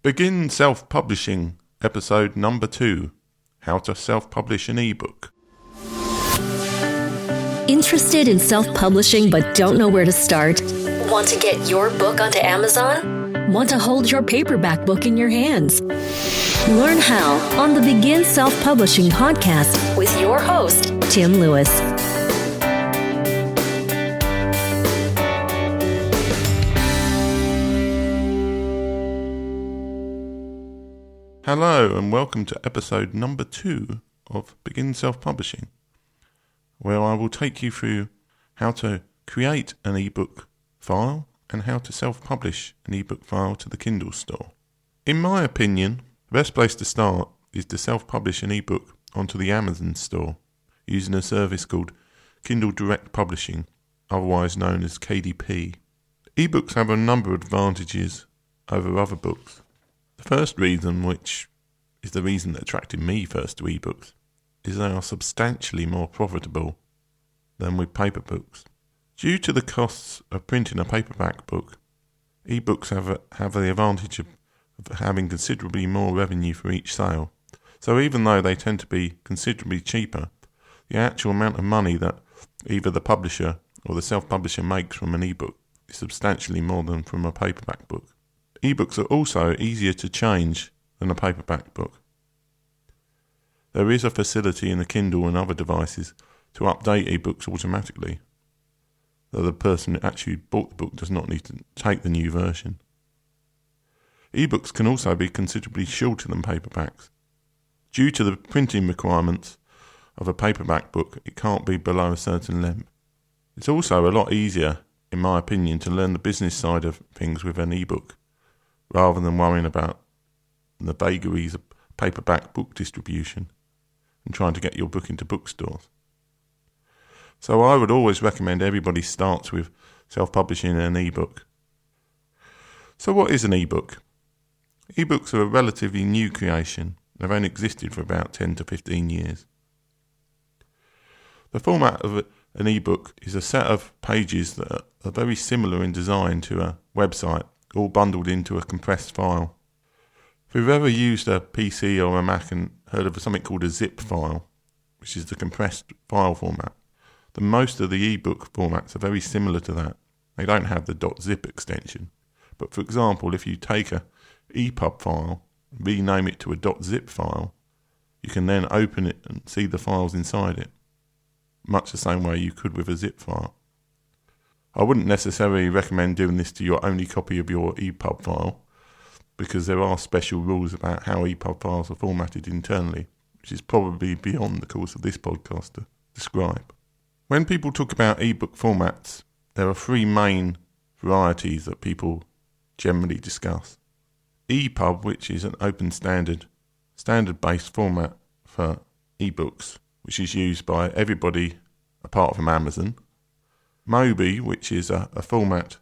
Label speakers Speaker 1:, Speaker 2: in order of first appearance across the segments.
Speaker 1: Begin Self-Publishing, episode number 2, How to Self-Publish an eBook.
Speaker 2: Interested in self-publishing but don't know where to start? Want to get your book onto Amazon? Want to hold your paperback book in your hands? Learn how on the Begin Self-Publishing podcast with your host, Tim Lewis.
Speaker 1: Hello and welcome to episode number 2 of Begin Self-Publishing, where I will take you through how to create an ebook file and how to self-publish an ebook file to the Kindle store. In my opinion, the best place to start is to self-publish an ebook onto the Amazon store using a service called Kindle Direct Publishing, otherwise known as KDP. Ebooks have a number of advantages over other books. The first reason, which is the reason that attracted me first to ebooks, is they are substantially more profitable than with paper books. Due to the costs of printing a paperback book, ebooks have the advantage of having considerably more revenue for each sale. So even though they tend to be considerably cheaper, the actual amount of money that either the publisher or the self-publisher makes from an ebook is substantially more than from a paperback book. Ebooks are also easier to change than a paperback book. There is a facility in the Kindle and other devices to update ebooks automatically, though the person who actually bought the book does not need to take the new version. Ebooks can also be considerably shorter than paperbacks. Due to the printing requirements of a paperback book, it can't be below a certain length. It's also a lot easier, in my opinion, to learn the business side of things with an ebook, rather than worrying about the vagaries of paperback book distribution and trying to get your book into bookstores. So I would always recommend everybody starts with self-publishing an ebook. So what is an ebook? Ebooks are a relatively new creation. They've only existed for about 10 to 15 years. The format of an ebook is a set of pages that are very similar in design to a website, all bundled into a compressed file. If you've ever used a PC or a Mac and heard of something called a zip file, which is the compressed file format, then most of the ebook formats are very similar to that. They don't have the .zip extension. But for example, if you take a ePub file, rename it to a .zip file, you can then open it and see the files inside it, much the same way you could with a zip file. I wouldn't necessarily recommend doing this to your only copy of your ePub file, because there are special rules about how ePub files are formatted internally, which is probably beyond the course of this podcast to describe. When people talk about ebook formats, there are 3 main varieties that people generally discuss. ePub, which is an open standard-based format for ebooks, which is used by everybody apart from Amazon. Mobi, which is a format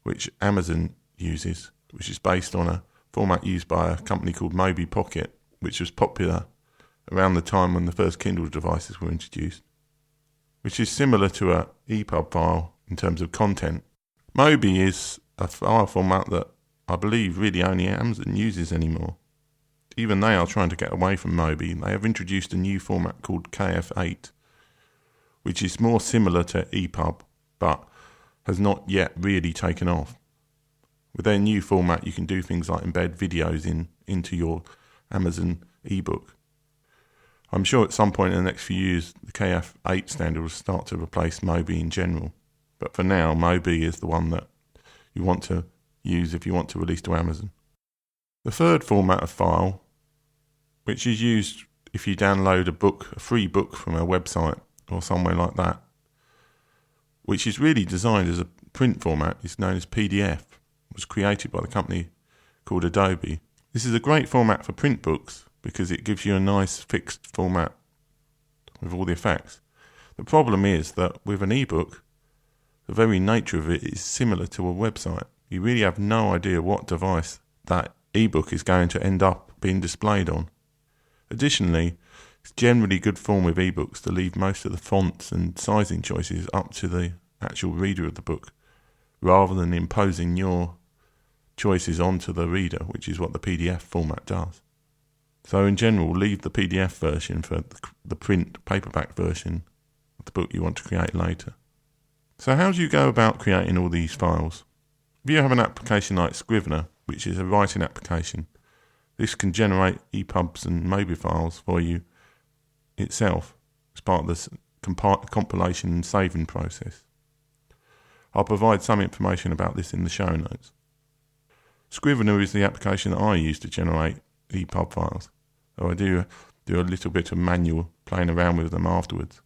Speaker 1: which Amazon uses, which is based on a format used by a company called Mobi Pocket, which was popular around the time when the first Kindle devices were introduced, which is similar to a ePub file in terms of content. Mobi is a file format that I believe really only Amazon uses anymore. Even they are trying to get away from Mobi. They have introduced a new format called KF8, which is more similar to ePub, but has not yet really taken off. With their new format, you can do things like embed videos into your Amazon ebook. I'm sure at some point in the next few years, the KF8 standard will start to replace Mobi in general. But for now, Mobi is the one that you want to use if you want to release to Amazon. The third format of file, which is used if you download a free book from a website or somewhere like that, which is really designed as a print format, is known as PDF. It was created by the company called Adobe. This is a great format for print books because it gives you a nice fixed format with all the effects. The problem is that with an ebook, the very nature of it is similar to a website. You really have no idea what device that ebook is going to end up being displayed on. Additionally, it's generally good form with ebooks to leave most of the fonts and sizing choices up to the actual reader of the book, rather than imposing your choices onto the reader, which is what the PDF format does. So in general, leave the PDF version for the print paperback version of the book you want to create later. So how do you go about creating all these files? If you have an application like Scrivener, which is a writing application, this can generate ePubs and Mobi files for you itself as part of the compilation and saving process. I'll provide some information about this in the show notes. Scrivener is the application that I use to generate ePub files. So I do a little bit of manual playing around with them afterwards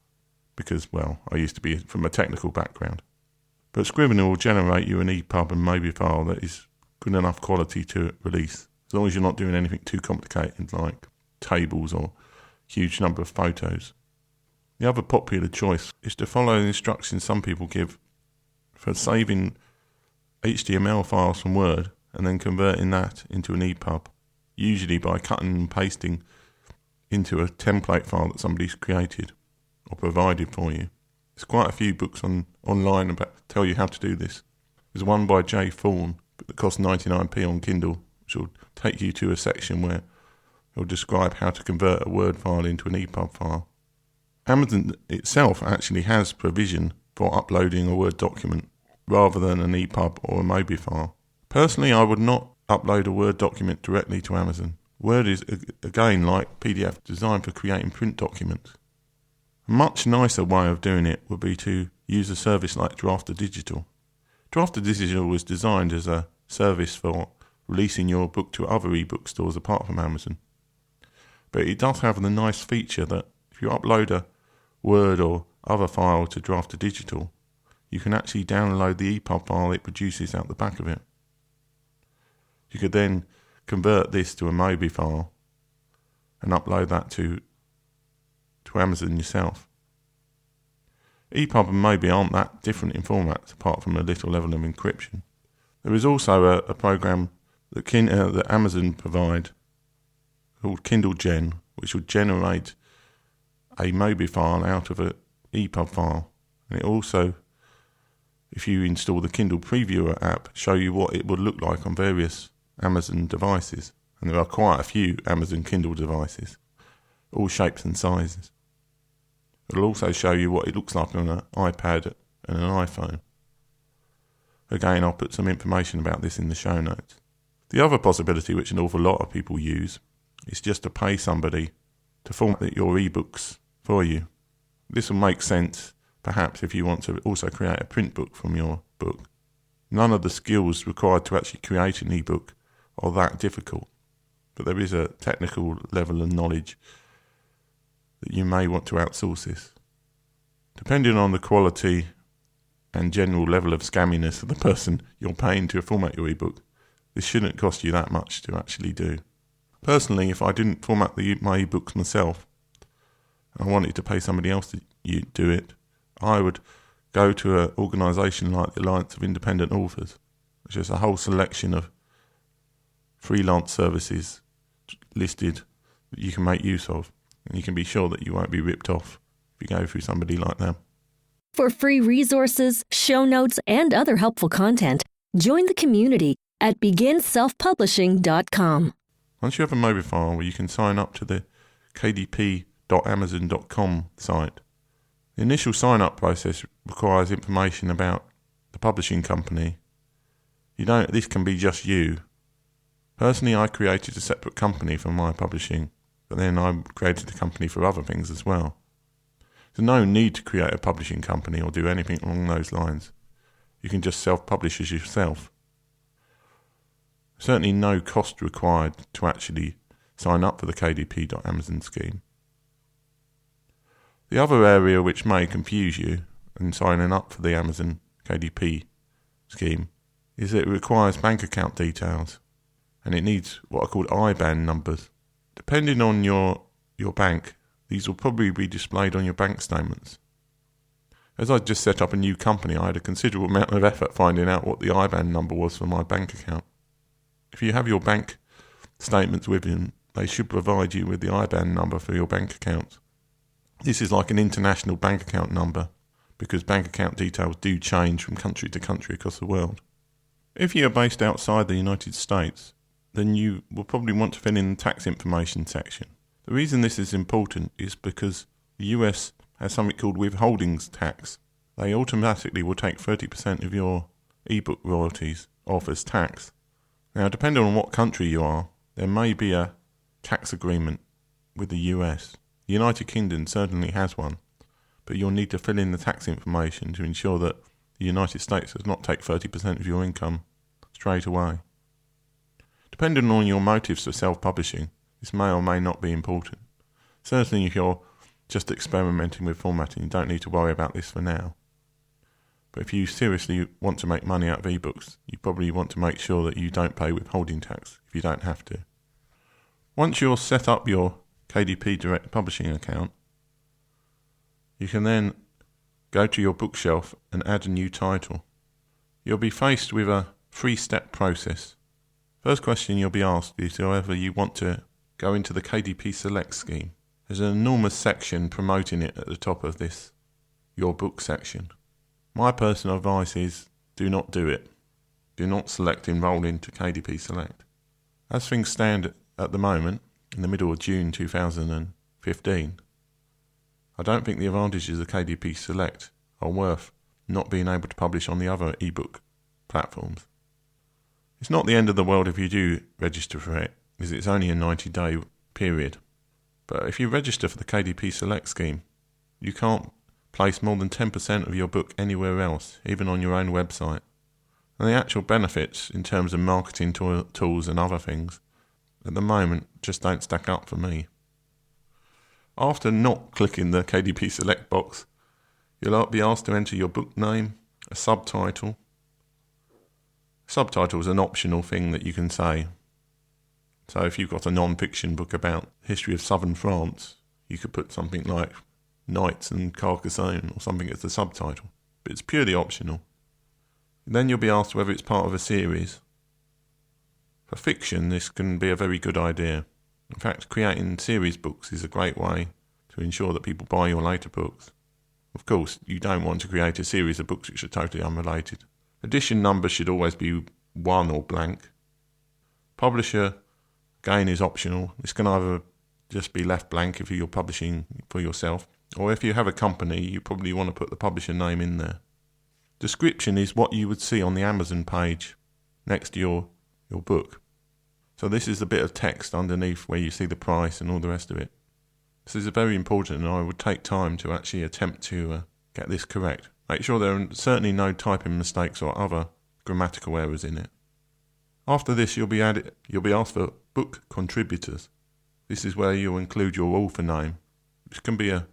Speaker 1: because, well, I used to be from a technical background. But Scrivener will generate you an ePub and Mobi file that is good enough quality to release, as long as you're not doing anything too complicated like tables or huge number of photos. The other popular choice is to follow the instructions some people give for saving HTML files from Word and then converting that into an ePub, usually by cutting and pasting into a template file that somebody's created or provided for you. There's quite a few books online about tell you how to do this. There's one by Jay Fawn that costs 99p on Kindle, which will take you to a section where it'll describe how to convert a Word file into an ePub file. Amazon itself actually has provision for uploading a Word document rather than an ePub or a Mobi file. Personally, I would not upload a Word document directly to Amazon. Word is, again, like PDF, designed for creating print documents. A much nicer way of doing it would be to use a service like Draft2Digital. Draft2Digital was designed as a service for releasing your book to other ebook stores apart from Amazon. But it does have the nice feature that if you upload a Word or other file to Draft2Digital, you can actually download the ePub file it produces out the back of it. You could then convert this to a Mobi file and upload that to Amazon yourself. ePub and Mobi aren't that different in formats apart from a little level of encryption. There is also a program that Amazon provide called Kindle Gen, which will generate a Mobi file out of an ePub file. And it also, if you install the Kindle Previewer app, show you what it would look like on various Amazon devices. And there are quite a few Amazon Kindle devices, all shapes and sizes. It'll also show you what it looks like on an iPad and an iPhone. Again, I'll put some information about this in the show notes. The other possibility, which an awful lot of people use, is just to pay somebody to format your ebooks for you. This will make sense, perhaps, if you want to also create a print book from your book. None of the skills required to actually create an ebook are that difficult, but there is a technical level of knowledge that you may want to outsource this. Depending on the quality and general level of scamminess of the person you're paying to format your ebook, this shouldn't cost you that much to actually do. Personally, if I didn't format my ebooks myself, and I wanted to pay somebody else to do it, I would go to an organisation like the Alliance of Independent Authors, which is a whole selection of freelance services listed that you can make use of. And you can be sure that you won't be ripped off if you go through somebody like them.
Speaker 2: For free resources, show notes, and other helpful content, join the community at beginselfpublishing.com.
Speaker 1: Once you have a Mobi file, you can sign up to the kdp.amazon.com site. The initial sign-up process requires information about the publishing company. This can be just you. Personally, I created a separate company for my publishing, but then I created a company for other things as well. There's no need to create a publishing company or do anything along those lines. You can just self-publish as yourself. Certainly no cost required to actually sign up for the kdp.amazon scheme. The other area which may confuse you in signing up for the Amazon KDP scheme is that it requires bank account details, and it needs what are called IBAN numbers. Depending on your bank, these will probably be displayed on your bank statements. As I just set up a new company, I had a considerable amount of effort finding out what the IBAN number was for my bank account. If you have your bank statements with you, they should provide you with the IBAN number for your bank account. This is like an international bank account number because bank account details do change from country to country across the world. If you are based outside the United States, then you will probably want to fill in the tax information section. The reason this is important is because the US has something called withholdings tax. They automatically will take 30% of your ebook royalties off as tax. Now, depending on what country you are, there may be a tax agreement with the US. The United Kingdom certainly has one, but you'll need to fill in the tax information to ensure that the United States does not take 30% of your income straight away. Depending on your motives for self-publishing, this may or may not be important. Certainly if you're just experimenting with formatting, you don't need to worry about this for now. But if you seriously want to make money out of ebooks, you probably want to make sure that you don't pay withholding tax if you don't have to. Once you're set up your KDP Direct Publishing account, you can then go to your bookshelf and add a new title. You'll be faced with a 3-step process. First question you'll be asked is whether you want to go into the KDP Select scheme. There's an enormous section promoting it at the top of this, your book section. My personal advice is do not do it. Do not select enroll into KDP Select. As things stand at the moment, in the middle of June 2015, I don't think the advantages of KDP Select are worth not being able to publish on the other ebook platforms. It's not the end of the world if you do register for it, because it's only a 90-day period. But if you register for the KDP Select scheme, you can't place more than 10% of your book anywhere else, even on your own website. And the actual benefits in terms of marketing tools and other things, at the moment, just don't stack up for me. After not clicking the KDP Select box, you'll be asked to enter your book name, a subtitle. Subtitle is an optional thing that you can say. So if you've got a non-fiction book about history of southern France, you could put something like Knights and Carcassonne or something as the subtitle, but it's purely optional. Then you'll be asked whether it's part of a series. For fiction, this can be a very good idea. In fact, creating series books is a great way to ensure that people buy your later books. Of course, you don't want to create a series of books which are totally unrelated. Edition number should always be 1 or blank. Publisher, again, is optional. This can either just be left blank if you're publishing for yourself, or if you have a company, you probably want to put the publisher name in there. Description is what you would see on the Amazon page next to your book. So this is a bit of text underneath where you see the price and all the rest of it. This is very important, and I would take time to actually attempt to get this correct. Make sure there are certainly no typing mistakes or other grammatical errors in it. After this, you'll be asked for book contributors. This is where you'll include your author name, which can be a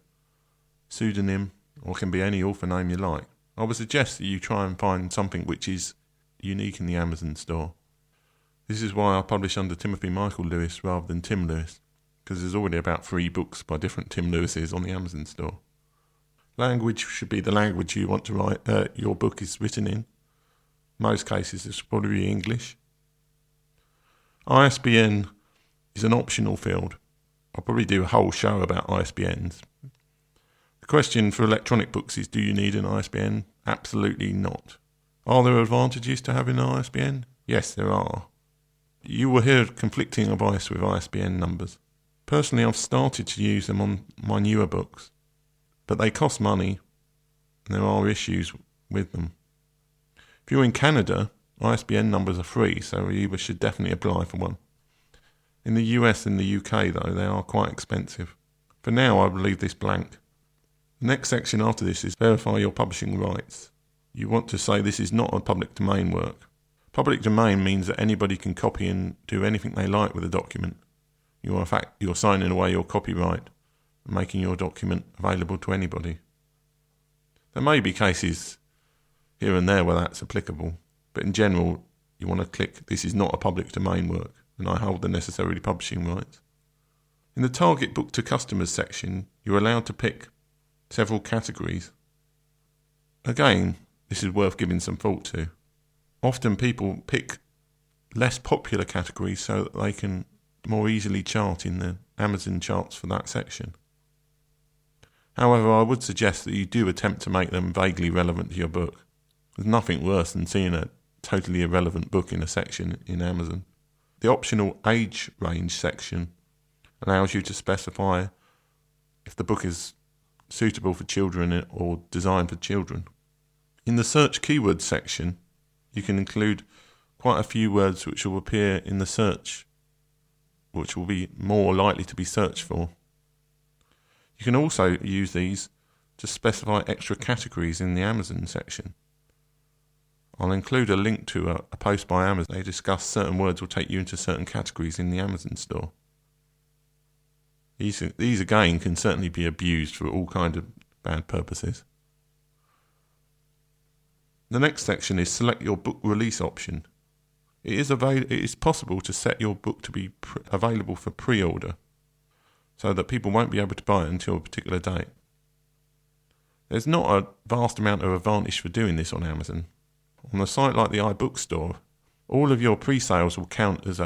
Speaker 1: pseudonym or can be any author name you like. I would suggest that you try and find something which is unique in the Amazon store. This is why I publish under Timothy Michael Lewis rather than Tim Lewis, because there's already about 3 books by different Tim Lewises on the Amazon store. Language should be the language you want to write your book is written in. Most cases this will probably be English. ISBN is an optional field. I'll probably do a whole show about ISBNs. The question for electronic books is, do you need an ISBN? Absolutely not. Are there advantages to having an ISBN? Yes, there are. You will hear conflicting advice with ISBN numbers. Personally, I've started to use them on my newer books, but they cost money and there are issues with them. If you're in Canada, ISBN numbers are free, so you should definitely apply for one. In the US and the UK, though, they are quite expensive. For now, I will leave this blank. The next section after this is verify your publishing rights. You want to say this is not a public domain work. Public domain means that anybody can copy and do anything they like with a document. You're signing away your copyright and making your document available to anybody. There may be cases here and there where that's applicable, but in general, you want to click this is not a public domain work and I hold the necessary publishing rights. In the target book to customers section, you're allowed to pick several categories. Again, this is worth giving some thought to. Often people pick less popular categories so that they can more easily chart in the Amazon charts for that section. However, I would suggest that you do attempt to make them vaguely relevant to your book. There's nothing worse than seeing a totally irrelevant book in a section in Amazon. The optional age range section allows you to specify if the book is suitable for children or designed for children. In the search keywords section, you can include quite a few words which will appear in the search, which will be more likely to be searched for. You can also use these to specify extra categories in the Amazon section. I'll include a link to a post by Amazon. They discuss certain words will take you into certain categories in the Amazon store. These again can certainly be abused for all kinds of bad purposes. The next section is select your book release option. It is possible to set your book to be available for pre-order, so that people won't be able to buy it until a particular date. There's not a vast amount of advantage for doing this on Amazon. On a site like the iBook store, all of your pre-sales will count as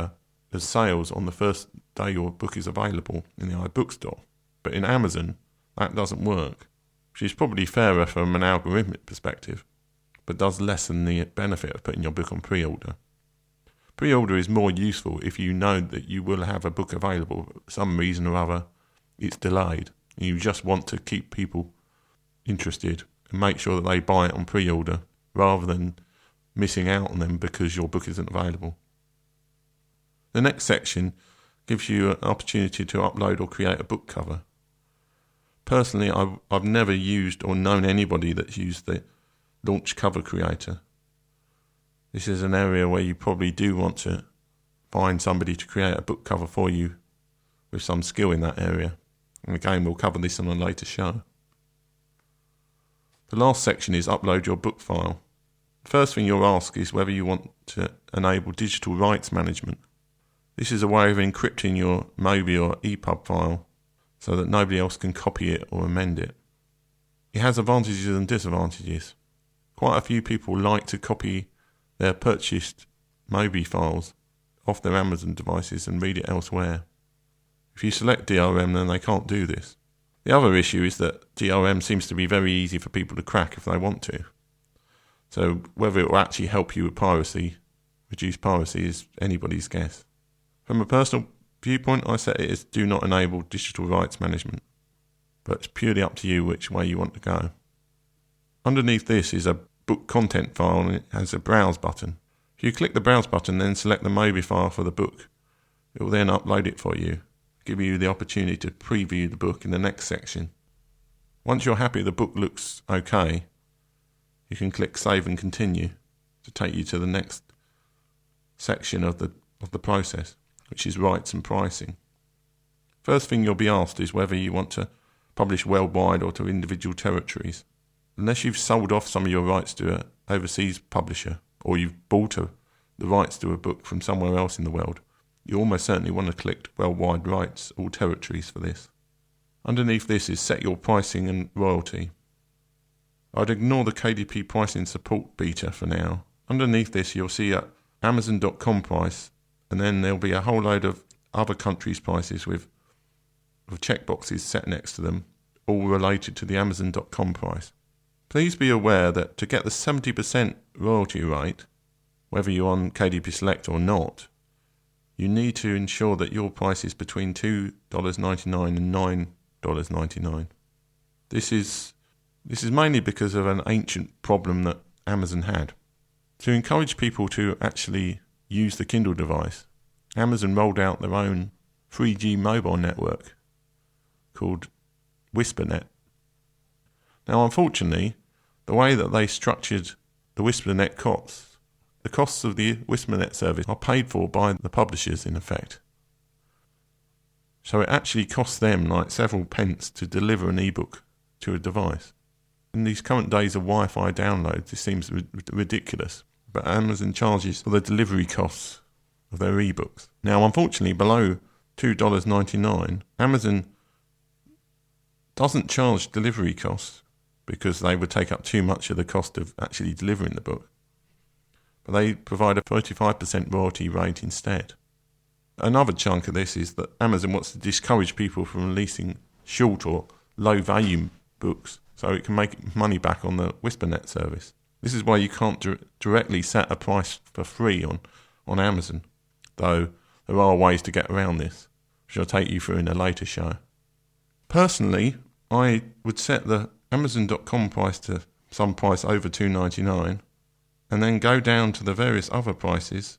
Speaker 1: sales on the first day your book is available in the iBook store. But in Amazon, that doesn't work, which is probably fairer from an algorithmic perspective, but does lessen the benefit of putting your book on pre-order. Pre-order is more useful if you know that you will have a book available, for some reason or other it's delayed, and you just want to keep people interested and make sure that they buy it on pre-order rather than missing out on them because your book isn't available. The next section gives you an opportunity to upload or create a book cover. Personally, I've never used or known anybody that's used the Launch Cover Creator. This is an area where you probably do want to find somebody to create a book cover for you with some skill in that area. And again, we'll cover this on a later show. The last section is upload your book file. The first thing you'll ask is whether you want to enable digital rights management. This is a way of encrypting your Mobi or ePub file so that nobody else can copy it or amend it. It has advantages and disadvantages. Quite a few people like to copy their purchased Mobi files off their Amazon devices and read it elsewhere. If you select DRM, then they can't do this. The other issue is that DRM seems to be very easy for people to crack if they want to. So whether it will actually help you with piracy, reduce piracy, is anybody's guess. From a personal viewpoint, I set it as do not enable digital rights management, but it's purely up to you which way you want to go. Underneath this is a book content file and it has a browse button. If you click the browse button, then select the Mobi file for the book. It will then upload it for you, give you the opportunity to preview the book in the next section. Once you're happy the book looks okay, you can click Save and Continue to take you to the next section of the process, which is rights and pricing. First thing you'll be asked is whether you want to publish worldwide or to individual territories. Unless you've sold off some of your rights to an overseas publisher or you've bought the rights to a book from somewhere else in the world, you almost certainly want to click worldwide rights, all territories for this. Underneath this is set your pricing and royalty. I'd ignore the KDP pricing support beta for now. Underneath this you'll see a Amazon.com price, and then there'll be a whole load of other countries' prices with checkboxes set next to them, all related to the Amazon.com price. Please be aware that to get the 70% royalty rate, whether you're on KDP Select or not, you need to ensure that your price is between $2.99 and $9.99. This is mainly because of an ancient problem that Amazon had. To encourage people to actually use the Kindle device, Amazon rolled out their own 3G mobile network called WhisperNet. Now, unfortunately, the way that they structured the WhisperNet costs, the costs of the WhisperNet service are paid for by the publishers in effect. So it actually costs them like several pence to deliver an ebook to a device. In these current days of Wi-Fi downloads, this seems ridiculous, but Amazon charges for the delivery costs of their ebooks. Now, unfortunately, below $2.99, Amazon doesn't charge delivery costs because they would take up too much of the cost of actually delivering the book. But they provide a 35% royalty rate instead. Another chunk of this is that Amazon wants to discourage people from releasing short or low-value books so it can make money back on the WhisperNet service. This is why you can't directly set a price for free on Amazon, though there are ways to get around this, which I'll take you through in a later show. Personally, I would set the Amazon.com price to some price over $2.99 and then go down to the various other prices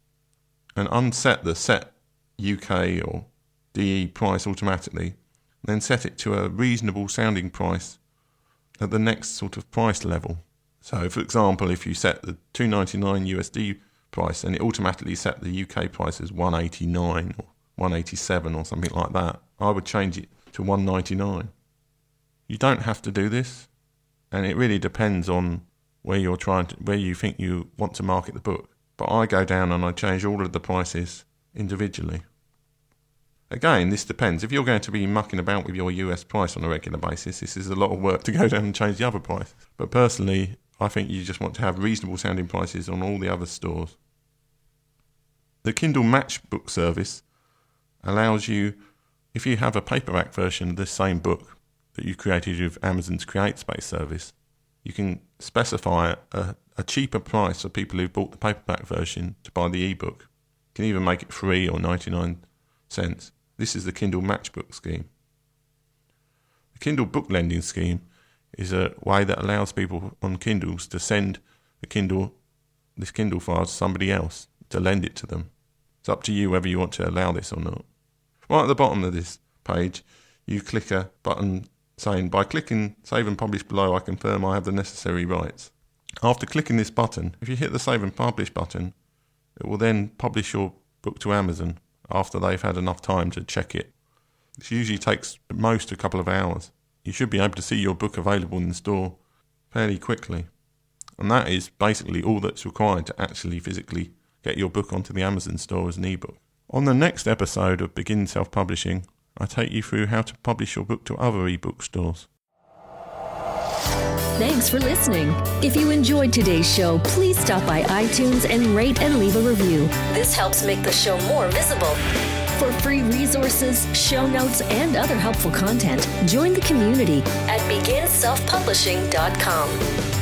Speaker 1: and unset the set UK or DE price automatically, and then set it to a reasonable sounding price at the next sort of price level. So, for example, if you set the $2.99 USD price and it automatically set the UK price as $1.89 or $1.87 or something like that, I would change it to $1.99. You don't have to do this, and it really depends on where you think you want to market the book. But I go down and I change all of the prices individually. Again, this depends. If you're going to be mucking about with your US price on a regular basis, this is a lot of work to go down and change the other price. But personally, I think you just want to have reasonable sounding prices on all the other stores. The Kindle Matchbook service allows you, if you have a paperback version of this same book that you created with Amazon's CreateSpace service, you can specify a cheaper price for people who've bought the paperback version to buy the ebook. You can even make it free or 99 cents. This is the Kindle Matchbook scheme. The Kindle book lending scheme is a way that allows people on Kindles to send this Kindle file to somebody else to lend it to them. It's up to you whether you want to allow this or not. Right at the bottom of this page, you click a button saying, by clicking Save and Publish below, I confirm I have the necessary rights. After clicking this button, if you hit the Save and Publish button, it will then publish your book to Amazon after they've had enough time to check it. This usually takes at most a couple of hours. You should be able to see your book available in the store fairly quickly. And that is basically all that's required to actually physically get your book onto the Amazon store as an ebook. On the next episode of Begin Self-Publishing, I take you through how to publish your book to other ebook stores.
Speaker 2: Thanks for listening. If you enjoyed today's show, please stop by iTunes and rate and leave a review. This helps make the show more visible. For free resources, show notes, and other helpful content, join the community at beginselfpublishing.com.